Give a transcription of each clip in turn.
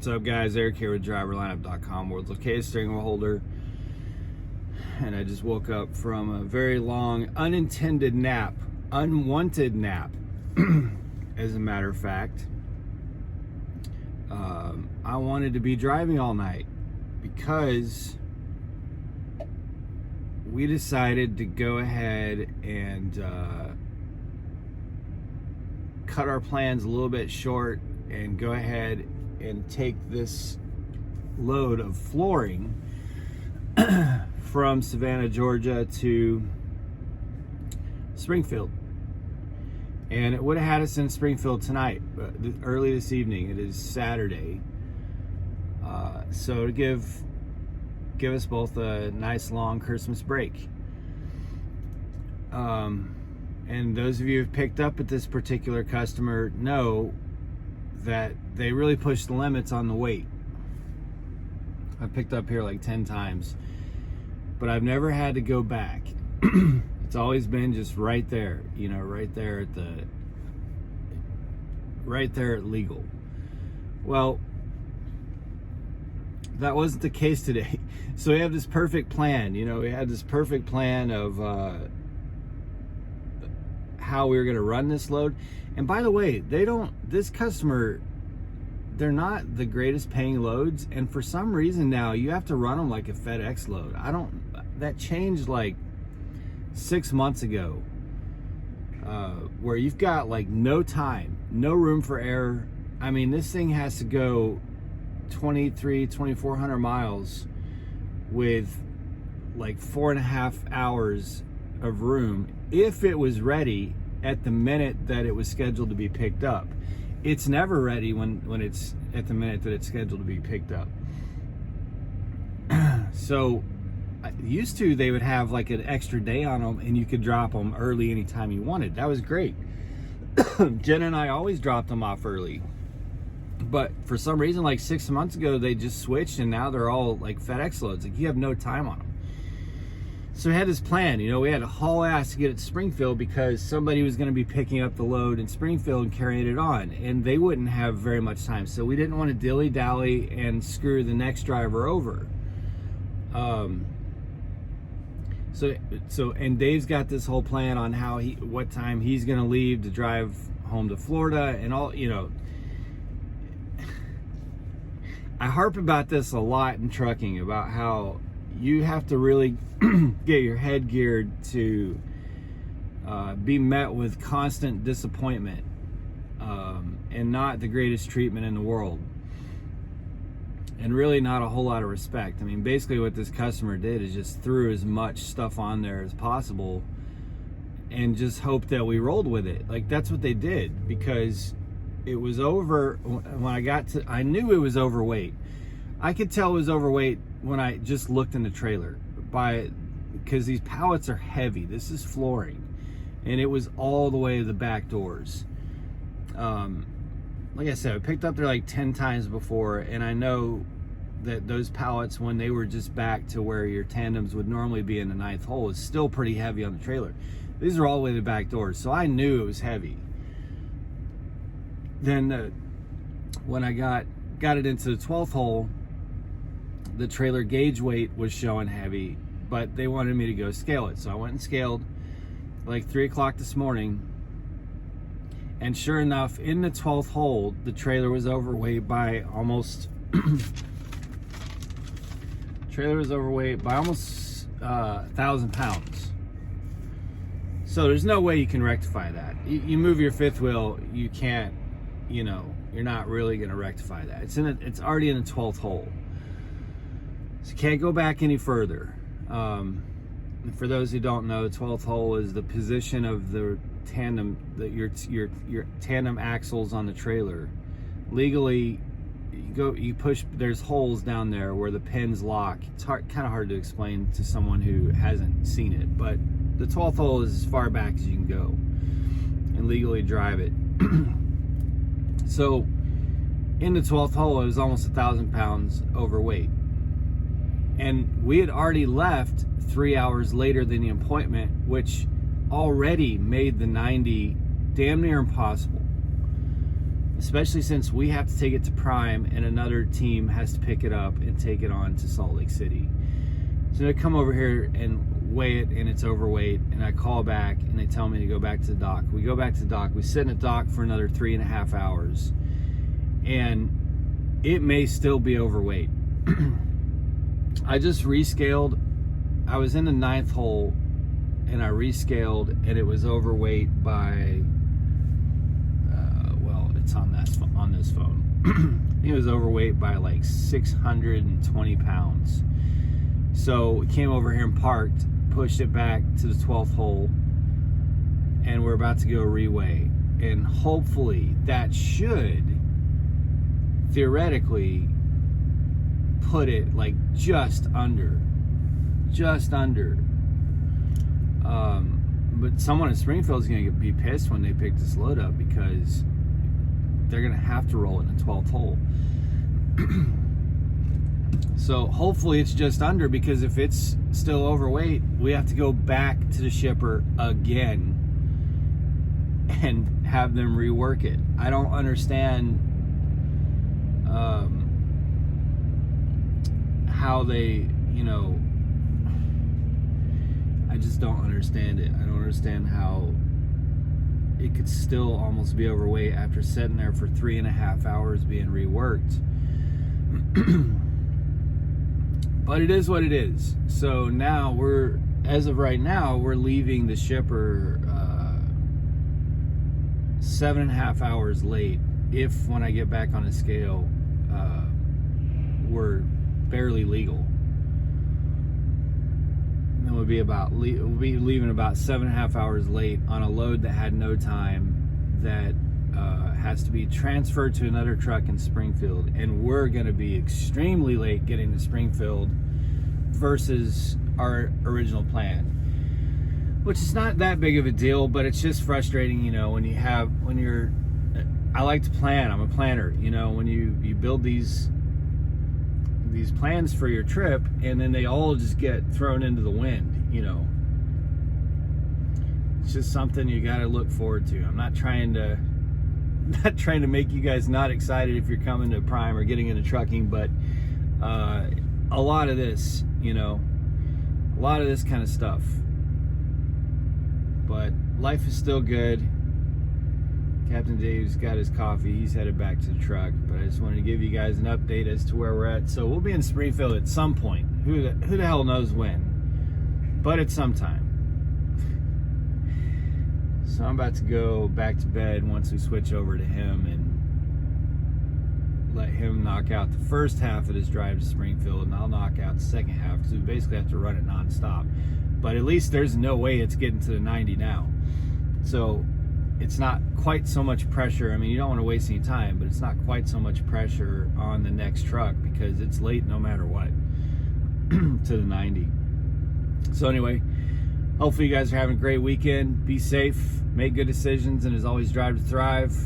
What's up, guys? Eric here with driverlineup.com, world's located steering wheel holder. And I just woke up from a very long, unwanted nap, as a matter of fact. I wanted to be driving all night because we decided to go ahead and cut our plans a little bit short and go ahead and take this load of flooring from Savannah, Georgia to Springfield. And it would have had us in Springfield tonight, but early this evening. It is Saturday. So to give us both a nice long Christmas break. And those of you who've picked up at this particular customer know that they really push the limits on the weight. I've picked up here like 10 times, but I've never had to go back. It's always been just right there, you know, right there at legal. Well, that wasn't the case today. So we have this perfect plan, you know, we had this perfect plan of how we were going to run this load. And by the way, this customer, they're not the greatest paying loads, and for some reason now you have to run them like a FedEx load. That changed like 6 months ago, where you've got like no time, no room for error. I mean, this thing has to go 2,400 miles with like 4.5 hours of room if it was ready at the minute that it was scheduled to be picked up. It's never ready when it's at the minute that it's scheduled to be picked up. So used to, they would have like an extra day on them and you could drop them early anytime you wanted. That was great. Jen and I always dropped them off early. But for some reason, like 6 months ago, they just switched and now they're all like FedEx loads. Like you have no time on them. So we had this plan, you know, we had to haul ass to get it to Springfield because somebody was going to be picking up the load in Springfield and carrying it on, and they wouldn't have very much time. So we didn't want to dilly-dally and screw the next driver over. And Dave's got this whole plan on what time he's going to leave to drive home to Florida and all, you know. I harp about this a lot in trucking, about how you have to really get your head geared to be met with constant disappointment and not the greatest treatment in the world, and really not a whole lot of respect. I mean, basically what this customer did is just threw as much stuff on there as possible and just hoped that we rolled with it. Like, that's what they did, because it was over when I knew it was overweight. I could tell it was overweight when I just looked in the trailer, because these pallets are heavy. This is flooring, and it was all the way to the back doors. Like I said, I picked up there like 10 times before, and I know that those pallets, when they were just back to where your tandems would normally be in the 9th hole, is still pretty heavy on the trailer. These are all the way to the back doors, so I knew it was heavy. Then when I got it into the 12th hole, the trailer gauge weight was showing heavy, but they wanted me to go scale it. So I went and scaled like 3 o'clock this morning. And sure enough, in the 12th hole, the trailer was overweight by almost 1,000 pounds. So there's no way you can rectify that. You move your fifth wheel, you can't, you know, you're not really going to rectify that. It's already in the 12th hole. So you can't go back any further. And for those who don't know, the 12th hole is the position of the tandem, your tandem axles on the trailer. Legally, you push, there's holes down there where the pins lock. It's kind of hard to explain to someone who hasn't seen it, but the 12th hole is as far back as you can go and legally drive it. So in the 12th hole, it was almost 1,000 pounds overweight. And we had already left 3 hours later than the appointment, which already made the 90 damn near impossible. especially since we have to take it to Prime and another team has to pick it up and take it on to Salt Lake City. So they come over here and weigh it, and it's overweight, and I call back and they tell me to go back to the dock. We go back to the dock. We sit in the dock for another 3.5 hours, and it may still be overweight. I just rescaled. I was in the 9th hole and I rescaled, and it was overweight by it's on this phone. It was overweight by like 620 pounds. So we came over here and parked, pushed it back to the 12th hole, and we're about to go reweigh. And hopefully that should theoretically put it like just under. But someone in Springfield is going to be pissed when they pick this load up, because they're going to have to roll it in the 12th hole. So hopefully it's just under, because if it's still overweight, we have to go back to the shipper again and have them rework it. I don't understand how they, I just don't understand it. I don't understand how it could still almost be overweight after sitting there for 3.5 hours being reworked. But it is what it is. So now as of right now, we're leaving the shipper 7.5 hours late. If when I get back on the scale, we're barely legal. And then we'll be leaving about 7.5 hours late on a load that had no time, that has to be transferred to another truck in Springfield, and we're going to be extremely late getting to Springfield versus our original plan, which is not that big of a deal, but it's just frustrating, I like to plan. I'm a planner, when you build these plans for your trip, and then they all just get thrown into the wind. It's just something you got to look forward to. I'm not trying to make you guys not excited if you're coming to Prime or getting into trucking, but a lot of this, a lot of this kind of stuff. But life is still good. Captain Dave's got his coffee. He's headed back to the truck, but I just wanted to give you guys an update as to where we're at. So we'll be in Springfield at some point. Who the hell knows when? But it's sometime. So I'm about to go back to bed once we switch over to him and let him knock out the first half of this drive to Springfield, and I'll knock out the second half, because we basically have to run it nonstop. But at least there's no way it's getting to the 90 now. So it's not quite so much pressure. I mean, you don't want to waste any time, but it's not quite so much pressure on the next truck, because it's late no matter what to the 90. So anyway, hopefully you guys are having a great weekend. Be safe, make good decisions, and as always, drive to thrive.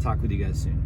Talk with you guys soon.